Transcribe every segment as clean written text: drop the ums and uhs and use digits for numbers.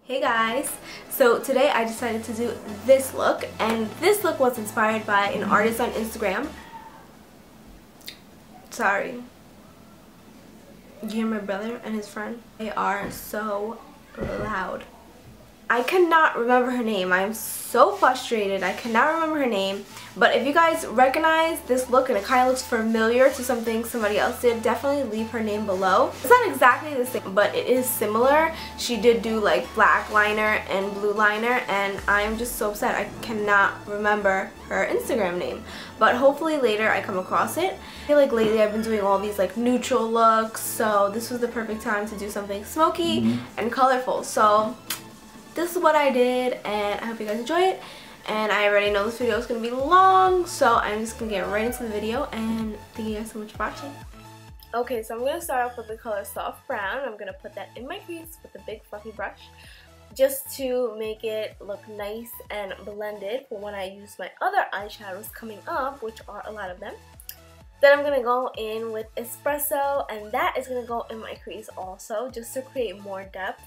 Hey guys, so today I decided to do this look, and this look was inspired by an artist on Instagram. Sorry. You hear my brother and his friend? They are so loud. I cannot remember her name. I am so frustrated. I cannot remember her name. But if you guys recognize this look and it kind of looks familiar to something somebody else did, definitely leave her name below. It's not exactly the same, but it is similar. She did do like black liner and blue liner, and I'm just so upset I cannot remember her Instagram name. But hopefully later I come across it. I feel like lately I've been doing all these like neutral looks, so this was the perfect time to do something smoky and colorful. So this is what I did, and I hope you guys enjoy it. And I already know this video is going to be long, so I'm just going to get right into the video, and thank you guys so much for watching. Okay, so I'm going to start off with the color Soft Brown. I'm going to put that in my crease with a big fluffy brush just to make it look nice and blended for when I use my other eyeshadows coming up, which are a lot of them. Then I'm going to go in with Espresso, and that is going to go in my crease also, just to create more depth.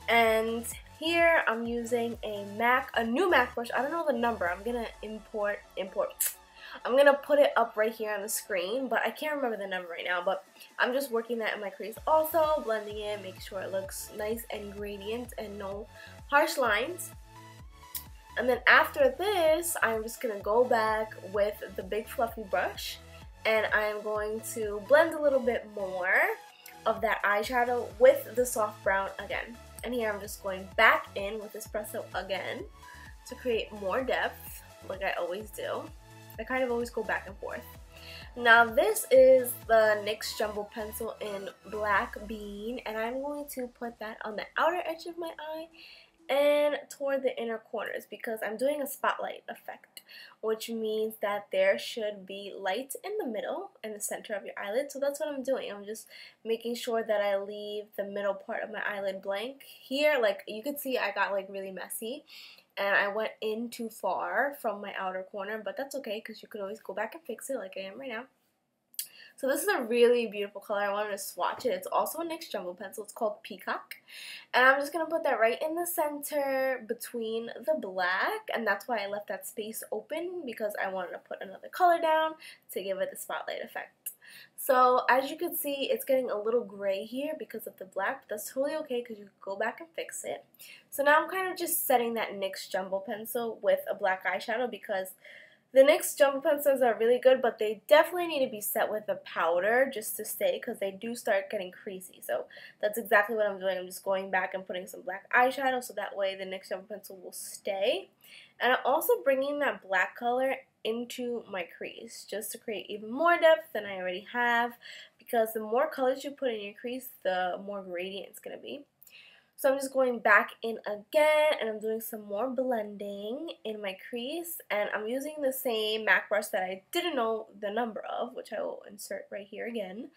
And here I'm using a new MAC brush. I don't know the number. I'm gonna import. I'm gonna put it up right here on the screen, but I can't remember the number right now. But I'm just working that in my crease also, blending it, make sure it looks nice and gradient and no harsh lines. And then after this, I'm just gonna go back with the big fluffy brush, and I'm going to blend a little bit more of that eyeshadow with the soft brown again. And here I'm just going back in with Espresso again to create more depth, like I always do. I kind of always go back and forth. Now this is the NYX Jumbo Pencil in Black Bean, and I'm going to put that on the outer edge of my eye and toward the inner corners because I'm doing a spotlight effect, which means that there should be light in the middle and the center of your eyelid. So that's what I'm doing. I'm just making sure that I leave the middle part of my eyelid blank. Here, like you could see, I got like really messy and I went in too far from my outer corner, but that's okay because you could always go back and fix it like I am right now. So this is a really beautiful color. I wanted to swatch it. It's also a NYX Jumbo Pencil. It's called Peacock. And I'm just going to put that right in the center between the black. And that's why I left that space open, because I wanted to put another color down to give it the spotlight effect. So as you can see, it's getting a little gray here because of the black. But that's totally okay because you can go back and fix it. So now I'm kind of just setting that NYX Jumbo Pencil with a black eyeshadow because the NYX Jumbo Pencils are really good, but they definitely need to be set with a powder just to stay because they do start getting creasy. So that's exactly what I'm doing. I'm just going back and putting some black eyeshadow so that way the NYX Jumbo Pencil will stay. And I'm also bringing that black color into my crease just to create even more depth than I already have, because the more colors you put in your crease, the more gradient it's going to be. So I'm just going back in again, and I'm doing some more blending in my crease, and I'm using the same MAC brush that I didn't know the number of, which I will insert right here again.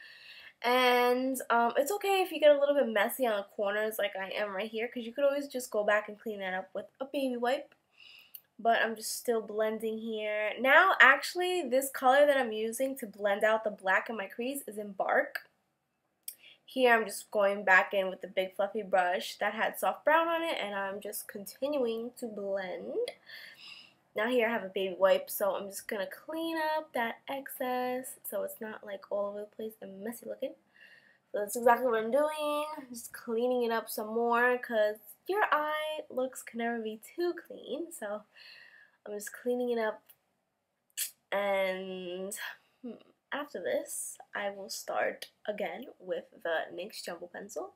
And it's okay if you get a little bit messy on the corners like I am right here, because you could always just go back and clean that up with a baby wipe. But I'm just still blending here. Now, actually, this color that I'm using to blend out the black in my crease is Embark. Here I'm just going back in with the big fluffy brush that had soft brown on it, and I'm just continuing to blend. Now here I have a baby wipe, so I'm just going to clean up that excess so it's not like all over the place and messy looking. So that's exactly what I'm doing, just cleaning it up some more because your eye looks can never be too clean. So I'm just cleaning it up, and after this, I will start again with the NYX Jumbo Pencil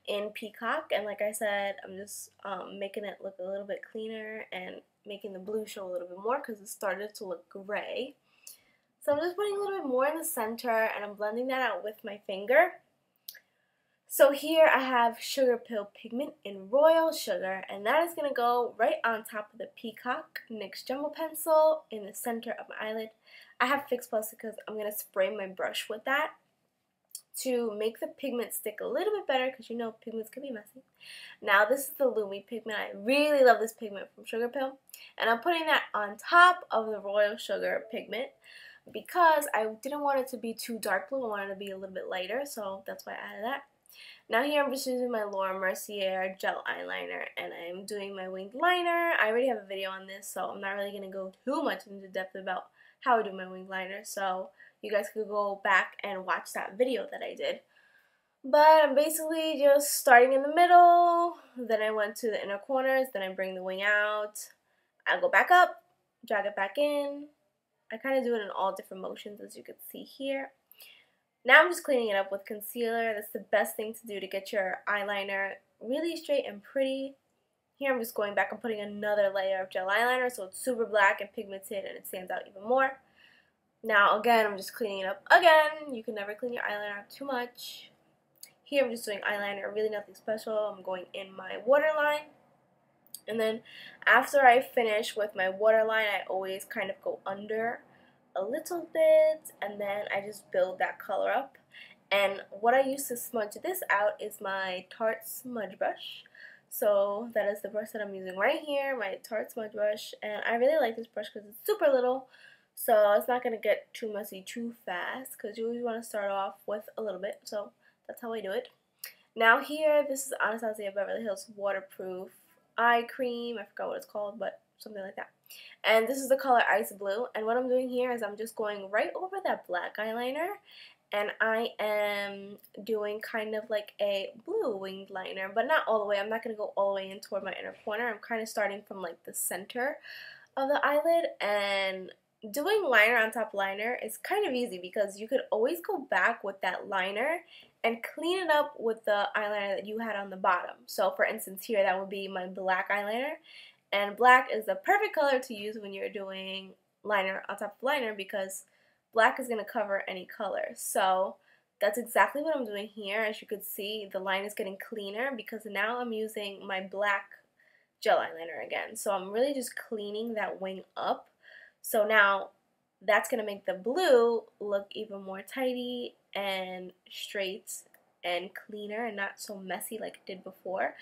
in Peacock. And like I said, I'm just making it look a little bit cleaner and making the blue show a little bit more because it started to look gray. So I'm just putting a little bit more in the center, and I'm blending that out with my finger. So here I have Sugar Pill Pigment in Royal Sugar, and that is going to go right on top of the Peacock NYX Jumbo Pencil in the center of my eyelid. I have Fix Plus because I'm going to spray my brush with that to make the pigment stick a little bit better because you know pigments can be messy. Now this is the Lumi pigment. I really love this pigment from Sugar Pill, and I'm putting that on top of the Royal Sugar pigment because I didn't want it to be too dark blue. I wanted it to be a little bit lighter, so that's why I added that. Now here I'm just using my Laura Mercier gel eyeliner, and I'm doing my winged liner. I already have a video on this, so I'm not really going to go too much into depth about how I do my winged liner, so you guys could go back and watch that video that I did. But I'm basically just starting in the middle, then I went to the inner corners, then I bring the wing out, I go back up, drag it back in. I kind of do it in all different motions, as you can see here. Now I'm just cleaning it up with concealer. That's the best thing to do to get your eyeliner really straight and pretty. Here I'm just going back and putting another layer of gel eyeliner so it's super black and pigmented and it stands out even more. Now again, I'm just cleaning it up again. You can never clean your eyeliner up too much. Here I'm just doing eyeliner, really nothing special. I'm going in my waterline. And then after I finish with my waterline, I always kind of go under a little bit, and then I just build that color up. And what I use to smudge this out is my Tarte smudge brush. So that is the brush that I'm using right here, my Tarte smudge brush. And I really like this brush because it's super little, so it's not going to get too messy too fast, because you always want to start off with a little bit. So that's how I do it. Now here, this is Anastasia Beverly Hills Waterproof Eye Cream. I forgot what it's called, but something like that. And this is the color Ice Blue. And what I'm doing here is I'm just going right over that black eyeliner, and I am doing kind of like a blue winged liner, but not all the way. I'm not going to go all the way in toward my inner corner. I'm kind of starting from like the center of the eyelid, and doing liner on top liner is kind of easy because you could always go back with that liner and clean it up with the eyeliner that you had on the bottom. So for instance here, that would be my black eyeliner, and black is the perfect color to use when you're doing liner on top of liner because black is going to cover any color. So that's exactly what I'm doing here. As you could see, the line is getting cleaner because now I'm using my black gel eyeliner again. So I'm really just cleaning that wing up. So now that's going to make the blue look even more tidy and straight and cleaner and not so messy like it did before.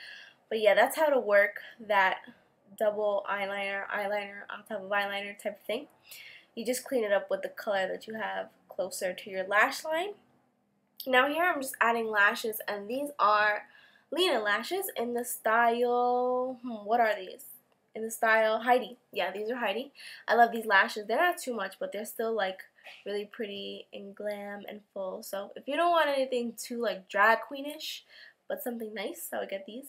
But yeah, that's how to work that double eyeliner on top of eyeliner type of thing. You just clean it up with the color that you have closer to your lash line. Now here I'm just adding lashes, and these are Lena lashes in the style, what are these? In the style Heidi. Yeah, these are Heidi. I love these lashes. They're not too much, but they're still like really pretty and glam and full. So if you don't want anything too like drag queenish, but something nice, I would get these.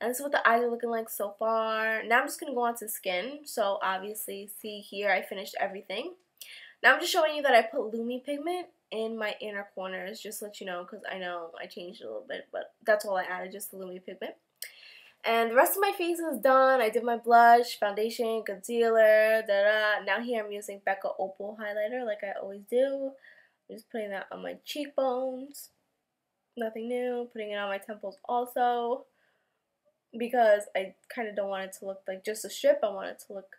And this is what the eyes are looking like so far. Now I'm just going to go on to skin. So obviously, see here, I finished everything. Now I'm just showing you that I put Lumi pigment in my inner corners, just to let you know, because I know I changed it a little bit, but that's all I added, just the Lumi pigment. And the rest of my face is done. I did my blush, foundation, concealer, Now here I'm using Becca Opal highlighter like I always do. I'm just putting that on my cheekbones. Nothing new. Putting it on my temples also, because I kind of don't want it to look like just a strip. I want it to look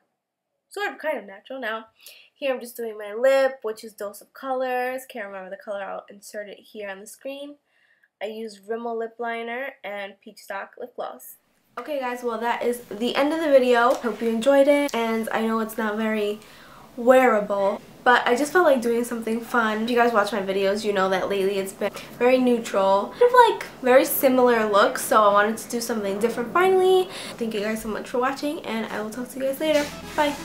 sort of kind of natural. Now here I'm just doing my lip, which is Dose of Colors. Can't remember the color. I'll insert it here on the screen. I use Rimmel lip liner and Peachstock lip gloss. Okay guys, well that is the end of the video. Hope you enjoyed it, and I know it's not very wearable, but I just felt like doing something fun. If you guys watch my videos, you know that lately it's been very neutral, kind of like very similar looks, so I wanted to do something different finally. Thank you guys so much for watching, and I will talk to you guys later. Bye!